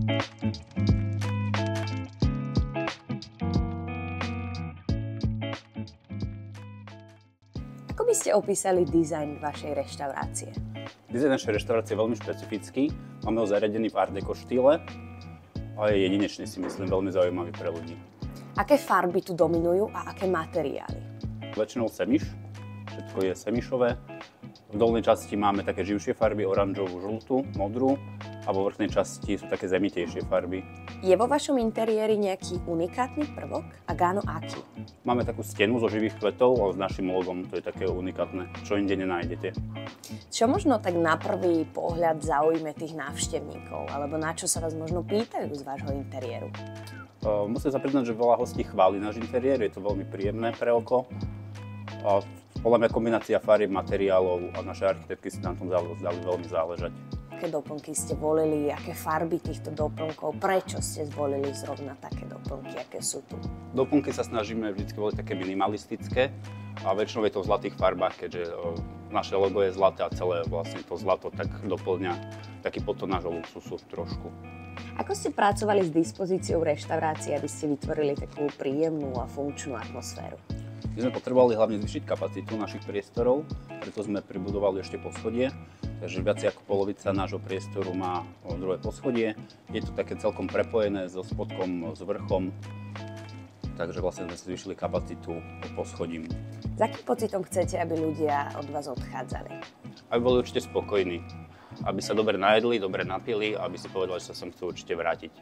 Ako by ste opísali dizajn vašej reštaurácie? Dizajn našej reštaurácie je veľmi špecifický. Máme ho zariadený v art deco štýle a je jedinečný, si myslím, veľmi zaujímavý pre ľudí. Aké farby tu dominujú a aké materiály? Väčšinou semiš, všetko je semišové. V dolnej časti máme také živšie farby, oranžovú, žltú, modrú a vo vrchnej časti sú také zemitejšie farby. Je vo vašom interiéri nejaký unikátny prvok? Ak áno, aký? Máme takú stenu zo živých kvetov a s našim logom, to je také unikátne, čo inde nenájdete. Čo možno tak na prvý pohľad zaujme tých návštevníkov, alebo na čo sa vás možno pýtajú z vášho interiéru? Musím sa priznať, že veľa hostí chváli náš interiér, je to veľmi príjemné pre oko. Podľa mňa kombinácia farieb, materiálov a naše architektky si na tom dali veľmi záležať. Aké doplnky ste volili, aké farby týchto doplnkov, prečo ste zvolili zrovna také doplnky, aké sú tu? Doplnky sa snažíme vždy voliť také minimalistické a väčšinou je to v zlatých farbách, keďže naše logo je zlaté a celé vlastne to zlato tak doplňa taký podton nášho luxusu trošku. Ako ste pracovali s dispozíciou reštaurácie, aby ste vytvorili takú príjemnú a funkčnú atmosféru? My sme potrebovali hlavne zvýšiť kapacitu našich priestorov, preto sme pribudovali ešte poschodie, takže viac ako polovica nášho priestoru má druhé poschodie. Je to také celkom prepojené so spodkom, s vrchom, takže vlastne sme si zvýšili kapacitu poschodím. S akým pocitom chcete, aby ľudia od vás odchádzali? Aby boli určite spokojní, aby sa dobre najedli, dobre napili a aby si povedali, že sa sem chcú určite vrátiť.